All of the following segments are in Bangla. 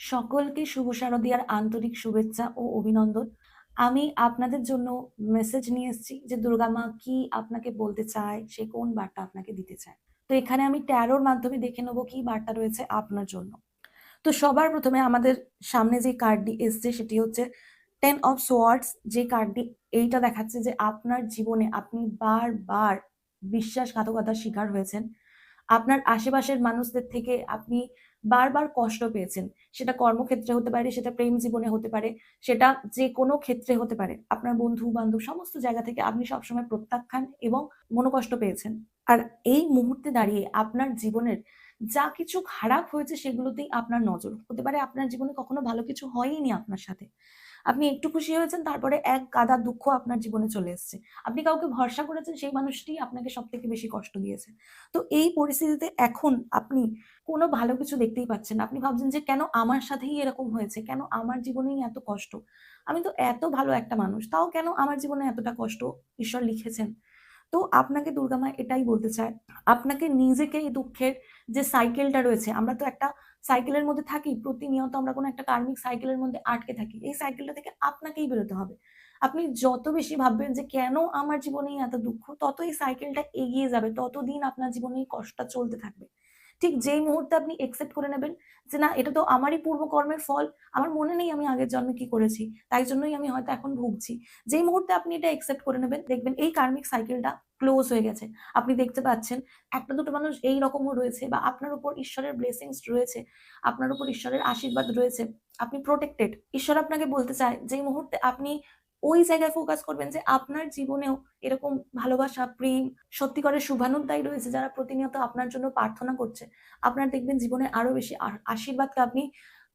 সকলকে শুভ শারদীয়ার আন্তরিক শুভেচ্ছা ও অভিনন্দন। আমি আপনাদের জন্য মেসেজ নিয়ে এসেছি যে দুর্গা মা কি আপনাকে বলতে চায়, সে কোন বার্তা আপনাকে দিতে চায়। তো এখানে আমি ট্যারোর মাধ্যমে দেখে নেব কি বার্তা রয়েছে আপনার জন্য। তো সবার প্রথমে আমাদের সামনে যে কার্ডটি এসছে সেটি হচ্ছে 10 অফ সোয়ার্ডস। যে কার্ডটি এইটা দেখাচ্ছে যে আপনার জীবনে আপনি বারবার বিশ্বাসঘাতকতার শিকার হয়েছেন। আপনার আশেপাশের মানুষদের থেকে আপনি বারবার কষ্ট পেয়েছেন। সেটা কর্মক্ষেত্রে হতে পারে, সেটা প্রেম জীবনে হতে পারে, সেটা যেকোনো ক্ষেত্রে হতে পারে। আপনার বন্ধু-বান্ধব সমস্ত জায়গা থেকে আপনি সবসময় প্রত্যাখ্যান এবং মনোকষ্ট পেয়েছেন। আর এই মুহূর্তে দাঁড়িয়ে আপনার জীবনের যা কিছু খারাপ হয়েছে সেগুলোতেই আপনার নজর। হতে পারে আপনার জীবনে কখনো ভালো কিছু হয়ইনি আপনার সাথে। আপনি একটু খুশি হয়েছেন, তারপরে এক গাদা দুঃখ আপনার জীবনে চলে এসছে। আপনি কাউকে ভরসা করেছেন, সেই মানুষটিই আপনাকে সবথেকে বেশি কষ্ট দিয়েছে। তো এই পরিস্থিতিতে এখন আপনি কোনো ভালো কিছু দেখতেই পাচ্ছেন না। আপনি ভাবছেন যে কেন আমার সাথেই এরকম হয়েছে? কেন আমার জীবনেই এত কষ্ট? আমি তো এত ভালো একটা মানুষ, তাও কেন আমার জীবনে এতটা কষ্ট ঈশ্বর লিখেছেন? তো আপনাকে দুর্গা মা এটাই বলতে চায়, আপনাকে নিজেকে এই দুঃখের যে সাইকেলটা রয়েছে, আমরা তো একটা সাইকেলের মধ্যে থাকি। প্রতিনিয়ত আমরা কোনো একটা কার্মিক সাইকেলের মধ্যে আটকে থাকি। এই সাইকেলটা থেকে আপনাকেই বেরোতে হবে। আপনি যত বেশি ভাববেন যে কেন আমার জীবনেই এত দুঃখ, তত এই সাইকেলটা এগিয়ে যাবে। ততদিন আপনার জীবনে এই কষ্টটা চলতে থাকবে। ঠিক যেই মুহূর্তে আপনি একসেপ্ট করে নেবেন যে না, এটা তো আমারই পূর্বকর্মের ফল। আমার মনে নেই আমি আগের জন্মে কি করেছি। তাই জন্যই আমি হয়তো এখন ভুগছি। যেই মুহূর্তে আপনি এটা একসেপ্ট করে নেবেন, দেখবেন এই কার্মিক সাইকেলটা ক্লোজ হয়ে গেছে। আপনি দেখতে পাচ্ছেন একটা দুটো মানুষ এইরকমও রয়েছে বা আপনার উপর ঈশ্বরের ব্লেসিংস রয়েছে, আপনার উপর ঈশ্বরের আশীর্বাদ রয়েছে। আপনি প্রটেক্টেড। ঈশ্বর আপনাকে বলতে চায় যেই মুহূর্তে আপনি ওই জায়গায় ফোকাস করবেন যে আপনার জীবনেও এরকম ভালোবাসা, প্রেম, সত্যিকারের শুভানুধ্যায়ী রয়েছে যারা প্রতিনিয়ত আপনার জন্য প্রার্থনা করছে। আপনার দেখবেন জীবনে আরো বেশি আশীর্বাদকে আপনি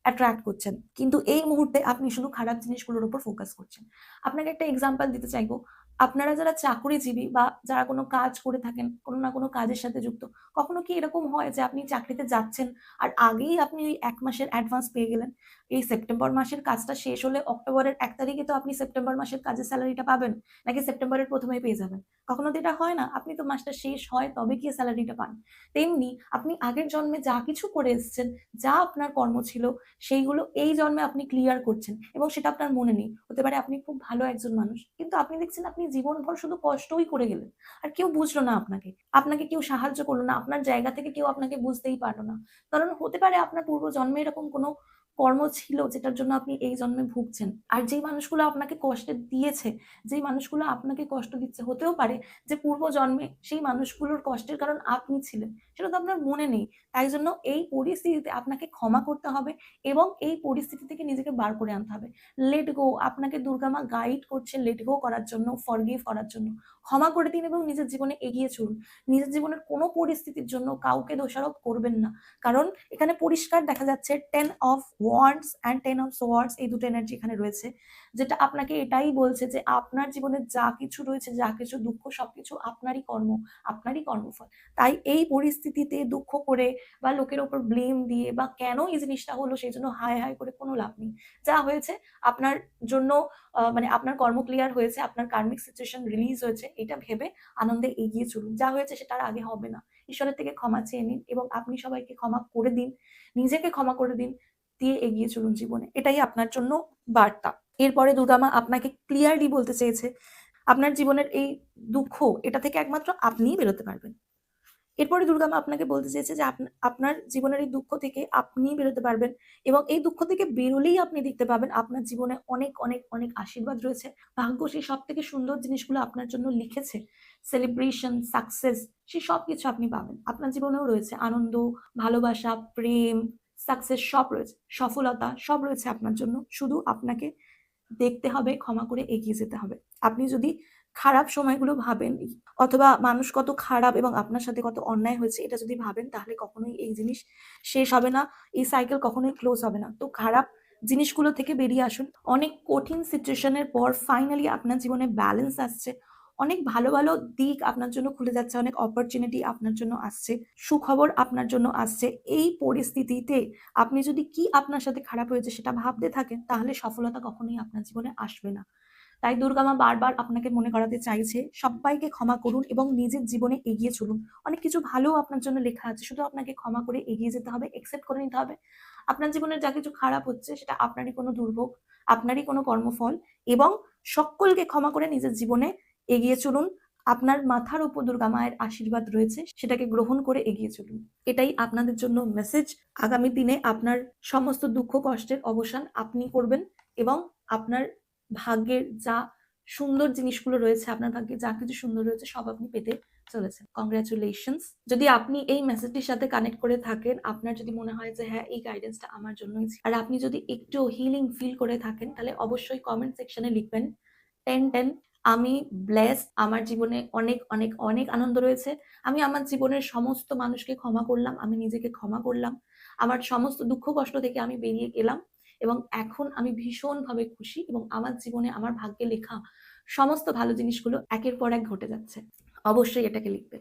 অ্যাট্রাক্ট করছেন। কিন্তু এই মুহূর্তে আপনি শুধু খারাপ জিনিসগুলোর উপর ফোকাস করছেন। আপনাকে একটা এক্সাম্পল দিতে চাইবো। আপনারা যারা চাকুরিজীবী বা যারা কোনো কাজ করে থাকেন, কোনো না কোনো কাজের সাথে যুক্ত, কখনো কি এরকম হয় যে আপনি চাকরিতে যাচ্ছেন আর আগেই আপনি ওই ১ মাসের অ্যাডভান্স পেয়ে গেলেন? এই সেপ্টেম্বর মাসের কাজটা শেষ হলে অক্টোবরের ১ তারিখে তো আপনি সেপ্টেম্বর মাসের কাজের স্যালারিটা পাবেন। নাকি সেপ্টেম্বরের ১ম এই পেয়ে যাবেন? কখনো তো এটা হয় না। আপনি তো মাসটা শেষ হয় তবে গিয়ে স্যালারিটা পান। তেমনি আপনি আগের জন্মে যা কিছু করে এসেছেন, যা আপনার কর্ম ছিল সেইগুলো এই জন্মে আপনি ক্লিয়ার করছেন এবং সেটা আপনার মনে নেই। হতে পারে আপনি খুব ভালো একজন মানুষ। কিন্তু আপনি দেখছেন আপনি জীবনভর শুধু কষ্টই করে গেলেন। আর কেউ বুঝলো না আপনাকে। আপনাকে কেউ সাহায্য করলো না। আপনার জায়গা থেকে কেউ আপনাকে বুঝতেই পারল না। কারণ হতে পারে আপনার পূর্বজন্মে এরকম কোনো কর্ম ছিল যেটার জন্য আপনি এই জন্মে ভুগছেন। আর যেই মানুষগুলো আপনাকে কষ্ট দিয়েছে, যেই মানুষগুলো আপনাকে কষ্ট দিচ্ছে, হতেও পারে যে পূর্বজন্মে সেই মানুষগুলোর কষ্টের কারণ আপনি ছিলেন। সেটা তো আপনার মনে নেই। তাই জন্য এই পরিস্থিতিতে আপনাকে ক্ষমা করতে হবে এবং এই পরিস্থিতি থেকে নিজেকে বার করে আনতে হবে। লেট গো, আপনাকে দুর্গা মা গাইড করছে লেট গো করার জন্য, ফরগিভ করার জন্য। ক্ষমা করে দিন এবং নিজের জীবনে এগিয়ে চলুন। নিজের জীবনের কোনো পরিস্থিতির জন্য কাউকে দোষারোপ করবেন না। কারণ এখানে পরিষ্কার দেখা যাচ্ছে 10 of wands and 10 of swords, এই দুটো এনার্জি এখানে রয়েছে। যেটা আপনাকে এটাই বলছে যে আপনার জীবনে যা কিছু রয়েছে, যা কিছু দুঃখ সবকিছু আপনারই কর্ম, আপনারই কর্মফল। তাই এই পরিস্থিতিতে দুঃখ করে বা লোকের উপর ব্লেম দিয়ে বা কেন এই জিনিসটা হলো সেজন্য হায়, হায় করে কোনো লাভ নেই। যা হয়েছে আপনার জন্য মানে আপনার কর্ম ক্লিয়ার হয়েছে, আপনার কার্মিক সিচুয়েশন রিলিজ হয়েছে। এটা ভেবে আনন্দে এগিয়ে চলুন। যা হয়েছে সেটা আর আগে হবে না। ঈশ্বরের থেকে ক্ষমা চেয়ে নিন এবং আপনি সবাইকে ক্ষমা করে দিন। নিজেকে ক্ষমা করে দিন। দিয়ে এগিয়ে চলুন জীবনে। এটাই আপনার জন্য বার্তা। এরপরে দুর্গা মা আপনাকে ক্লিয়ারলি বলতে চেয়েছে, আপনার জীবনের এই দুঃখ, এটা থেকে একমাত্র আপনিই বেরোতে পারবেন। এরপরে দুর্গা মা আপনাকে বলতে চেয়েছে যে আপনার জীবনের এই দুঃখ থেকে আপনিই বেরোতে পারবেন এবং এই দুঃখ থেকে বেরোলেই আপনি দেখতে পাবেন আপনার জীবনে অনেক, অনেক, অনেক আশীর্বাদ রয়েছে। ভাগ্য সেই সবথেকে সুন্দর জিনিসগুলো আপনার জন্য লিখেছে। সেলিব্রেশন, সাকসেস, সেই সবকিছু আপনি পাবেন। আপনার জীবনেও রয়েছে আনন্দ, ভালোবাসা, প্রেম, সাকসেস সব রয়েছে। সফলতা সব রয়েছে আপনার জন্য। শুধু আপনাকে দেখতে হবে, ক্ষমা করে এগিয়ে যেতে হবে। আপনি যদি খারাপ সময়গুলো ভাবেন অথবা মানুষ কত খারাপ এবং আপনার সাথে কত অন্যায় হয়েছে এটা যদি ভাবেন, তাহলে কখনোই এই জিনিস শেষ হবে না। এই সাইকেল কখনোই ক্লোজ হবে না। তো খারাপ জিনিসগুলো থেকে বেরিয়ে আসুন। অনেক কঠিন সিচুয়েশন এর পর ফাইনালি আপনার জীবনে ব্যালেন্স আসছে। অনেক ভালো, ভালো দিক আপনার জন্য খুলে যাচ্ছে। অনেক অপরচুনিটি আপনার জন্য আসছে। সুখবর আপনার জন্য আসছে। এই পরিস্থিতিতে আপনি যদি কি আপনার সাথে খারাপ হয়েছে সেটা ভাবতে থাকেন, তাহলে সফলতা কখনোই আপনার জীবনে আসবে না। তাই দুর্গা মা বারবার আপনাকে মনে করাতে চাইছে, সব্বাইকে ক্ষমা করুন এবং নিজের জীবনে এগিয়ে চলুন। অনেক কিছু ভালোও আপনার জন্য লেখা আছে। শুধু আপনাকে ক্ষমা করে এগিয়ে যেতে হবে, একসেপ্ট করে নিতে হবে। আপনার জীবনের যা কিছু খারাপ হচ্ছে সেটা আপনারই কোনো দুর্ভোগ, আপনারই কোনো কর্মফল, এবং সকলকে ক্ষমা করে নিজের জীবনে এগিয়ে চলুন। আপনার মাথার উপর দুর্গা মায়ের আশীর্বাদ রয়েছে, সেটাকে গ্রহণ করে এগিয়ে চলুন। এটাই আপনাদের জন্য মেসেজ। আগামী দিনে আপনার সমস্ত দুঃখ কষ্টের অবসান আপনি করবেন, এবং আপনার ভাগ্যের যা সুন্দর জিনিসগুলো রয়েছে, আপনার ভাগ্যে যা কিছু সুন্দর রয়েছে সব আপনি পেতে চলেছেন। কংগ্রাচুলেশনস। যদি আপনি এই মেসেজটির সাথে কানেক্ট করে থাকেন, আপনার যদি মনে হয় যে হ্যাঁ, এই গাইডেন্সটা আমার জন্যই, আর আপনি যদি একটু হিলিং ফিল করে থাকেন, তাহলে অবশ্যই কমেন্ট সেকশনে লিখবেন 10-10। আমি ব্লেসড, আমার জীবনে অনেক অনেক অনেক আনন্দ রয়েছে। আমি আমার জীবনের সমস্ত মানুষকে ক্ষমা করলাম, আমি নিজেকে ক্ষমা করলাম, আমার সমস্ত দুঃখ কষ্ট থেকে আমি বেরিয়ে গেলাম, এবং এখন আমি ভীষণভাবে খুশি, এবং আমার জীবনে আমার ভাগ্যে লেখা সমস্ত ভালো জিনিসগুলো একের পর এক ঘটে যাচ্ছে। অবশ্যই এটাকে লিখবে।